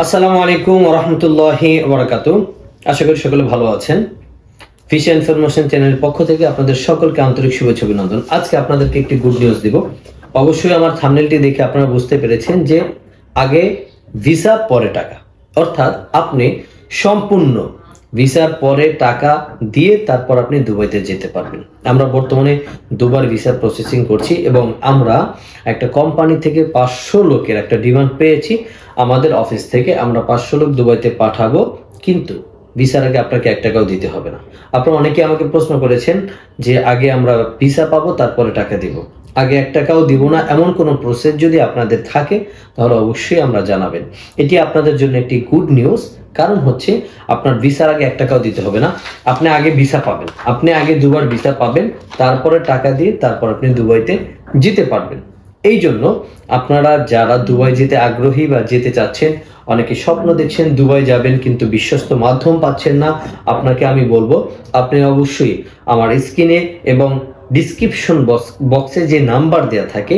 আসসালামু আলাইকুম ওয়া রাহমাতুল্লাহি ওয়া বারাকাতুহু। আশা করি সকলে ভালো আছেন। ভিসা ইনফরমেশন চ্যানেলের পক্ষ থেকে আপনাদের সকলকে আন্তরিক শুভেচ্ছা অভিনন্দন। আজকে আপনাদেরকে একটি গুড নিউজ দিব। অবশ্যই আমার থাম্বনেলটি দেখে আপনারা বুঝতে পেরেছেন যে আগে ভিসা পরে টাকা, অর্থাৎ আপনি সম্পূর্ণ ভিসার পরে টাকা দিয়ে তারপর আপনি দুবাইতে যেতে পারবেন। আমরা বর্তমানে দুবার ভিসা প্রসেসিং করছি এবং আমরা একটা কোম্পানি থেকে 500 লোকের একটা ডিমান্ড পেয়েছি। আমাদের অফিস থেকে আমরা 500 লোক দুবাইতে পাঠাবো, কিন্তু ভিসার আগে আপনাকে 1 টাকাও দিতে হবে না। আপনারা অনেকে আমাকে প্রশ্ন করেছেন যে আগে আমরা ভিসা পাবো তারপরে টাকা দিব, আগে 1 টাকাও দিব না, এমন কোনো প্রসেস যদি আপনাদের থাকে তাহলে অবশ্যই আমরা জানাবেন। এটি আপনাদের জন্য একটি গুড নিউজ। কারণ হচ্ছে আপনার ভিসার আগে 1 টাকাও দিতে হবে না, আপনি আগে ভিসা পাবেন, আপনি আগে দুবার ভিসা পাবেন, তারপরে টাকা দিয়ে তারপর আপনি দুবাইতে যেতে পারবেন। এই জন্য আপনারা যারা দুবাই যেতে আগ্রহী বা যেতে চাচ্ছেন, অনেকে স্বপ্ন দেখছেন দুবাই যাবেন কিন্তু বিশ্বস্ত মাধ্যম পাচ্ছেন না, আপনাকে আমি বলবো আপনি অবশ্যই আমার স্ক্রিনে এবং ডিসক্রিপশন বক্সে যে নাম্বার দেওয়া থাকে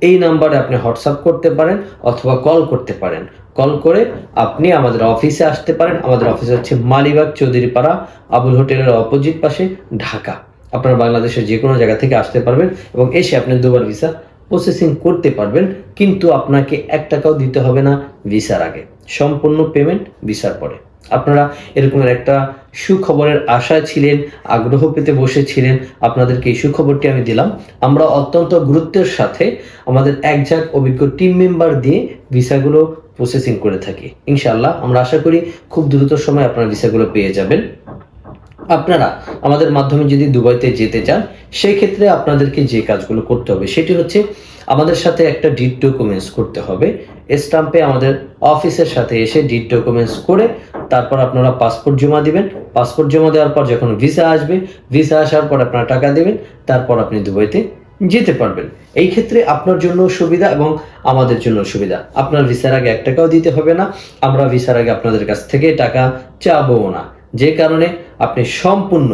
এই নাম্বারে আপনি হোয়াটসঅ্যাপ করতে পারেন অথবা কল করতে পারেন। কল করে আপনি আমাদের অফিসে আসতে পারেন। আমাদের অফিস হচ্ছে মালিবাগ চৌধুরীপাড়া আবুল হোটেলের অপোজিট পাশে, ঢাকা। আপনারা বাংলাদেশের যে কোনো জায়গা থেকে আসতে পারবেন এবং এসে আপনি দুবার ভিসা প্রসেসিং করতে পারবেন, কিন্তু আপনাকে 1 টাকাও দিতে হবে না ভিসার আগে, সম্পূর্ণ পেমেন্ট ভিসার পরে। আপনারা এরকমের একটা সুখবরের আশায় ছিলেন, আগ্রহ পেতে বসেছিলেন, আপনাদেরকে এই সুখবরটি আমি দিলাম। আমরা অত্যন্ত গুরুত্বের সাথে আমাদের একঝাঁক অভিজ্ঞ টিম মেম্বার দিয়ে ভিসাগুলো প্রসেসিং করে থাকি। ইনশাআল্লাহ আমরা আশা করি খুব দ্রুত সময় আপনারা ভিসাগুলো পেয়ে যাবেন। আপনারা আমাদের মাধ্যমে যদি দুবাইতে যেতে চান, সেই ক্ষেত্রে আপনাদেরকে যে কাজগুলো করতে হবে সেটি হচ্ছে আমাদের সাথে একটা ডিড ডকুমেন্টস করতে হবে। স্টাম্পে আমাদের অফিসের সাথে এসে ডিড ডকুমেন্টস করে তারপর আপনারা পাসপোর্ট জমা দিবেন। পাসপোর্ট জমা দেওয়ার পর যখন ভিসা আসবে, ভিসা আসার পর আপনারা টাকা দেবেন, তারপর আপনি দুবাইতে যেতে পারবেন। এই ক্ষেত্রে আপনার জন্য সুবিধা এবং আমাদের জন্য সুবিধা। আপনার ভিসার আগে 1 টাকাও দিতে হবে না, আমরা ভিসার আগে আপনাদের কাছ থেকে টাকা চাবো না, যে কারণে আপনি সম্পূর্ণ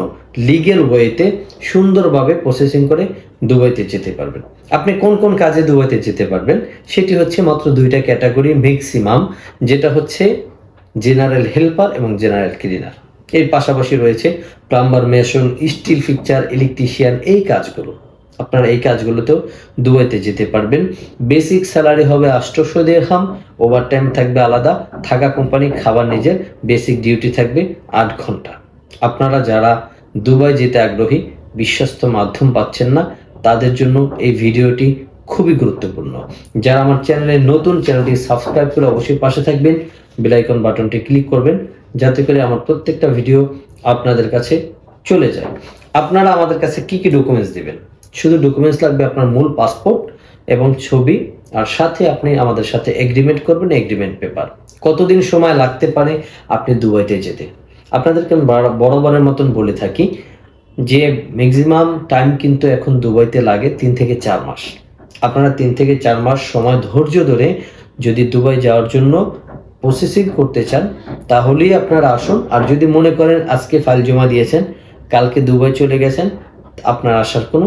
লিগ্যাল ওয়েতে সুন্দরভাবে প্রসেসিং করে দুবাইতে যেতে পারবেন। আপনি কোন কোন কাজে দুবাইতে যেতে পারবেন সেটি হচ্ছে মাত্র 2টা ক্যাটাগরি ম্যাক্সিমাম, যেটা হচ্ছে জেনারেল হেল্পার এবং জেনারেল ক্লিনার। এর পাশাপাশি রয়েছে plumber, mason, still fixer, electrician. এই কাজগুলো আপনারা এই কাজগুলোতেও দুবাইতে যেতে পারবেন। বেসিক স্যালারি হবে 800 দিরহাম, ওভারটাইম থাকবে আলাদা, থাকা কোম্পানি, খাবার নিজের, বেসিক ডিউটি থাকবে 8 ঘন্টা। আপনারা যারা দুবাই যেতে আগ্রহী, বিশ্বস্ত মাধ্যম পাচ্ছেন না, তাদের জন্য এই ভিডিওটি খুবই গুরুত্বপূর্ণ। যারা আমার চ্যানেলে নতুন, চ্যানেলটি সাবস্ক্রাইব করে অবশ্যই পাশে থাকবেন, বেল আইকন বাটনটি ক্লিক করবেন যাতে করে আমার প্রত্যেকটা ভিডিও আপনাদের কাছে চলে যায়। আপনারা আমাদের কাছে কি কি ডকুমেন্টস দিবেন? শুধু ডকুমেন্টস লাগবে আপনার মূল পাসপোর্ট এবং ছবি, আর সাথে আপনি আমাদের সাথে এগ্রিমেন্ট করবেন, এগ্রিমেন্ট পেপার। কতদিন সময় লাগতে পারে আপনি দুবাইতে যেতে? আপনাদেরকে আমি বরাবরের মতন বলে থাকি যে ম্যাক্সিমাম টাইম কিন্তু এখন দুবাইতে লাগে 3 থেকে 4 মাস। আপনারা 3 থেকে 4 মাস সময় ধৈর্য ধরে যদি দুবাই যাওয়ার জন্য প্রসেসিং করতে চান তাহলেই আপনারা আসুন। আর যদি মনে করেন আজকে ফাইল জমা দিয়েছেন, কালকে দুবাই চলে গেছেন, আপনার আসার কোনো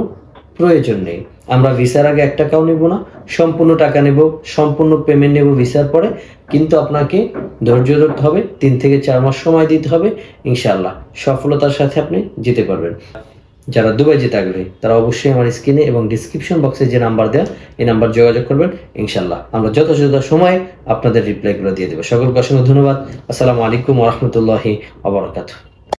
প্রয়োজন নেই। আমরা ভিসার আগে 1 টাকাও নেব না, সম্পূর্ণ টাকা নেব, সম্পূর্ণ পেমেন্ট নেব ভিসার পরে, কিন্তু আপনাকে ধৈর্য ধরতে হবে, 3 থেকে 4 মাস সময় দিতে হবে। ইনশাআল্লাহ সফলতার সাথে আপনি যেতে পারবেন। যারা দুবাই যেতে আগ্রহী তারা অবশ্যই আমার স্ক্রিনে এবং ডিসক্রিপশন বক্সে যে নাম্বার দেওয়া এই নাম্বার যোগাযোগ করবেন। ইনশাআল্লাহ আমরা যথাযথ সময়ে আপনাদের রিপ্লাইগুলো দিয়ে দেবো। সকলকে অসংখ্য ধন্যবাদ। আসসালামু আলাইকুম ওয়া রাহমাতুল্লাহি ওয়া বারাকাতুহু।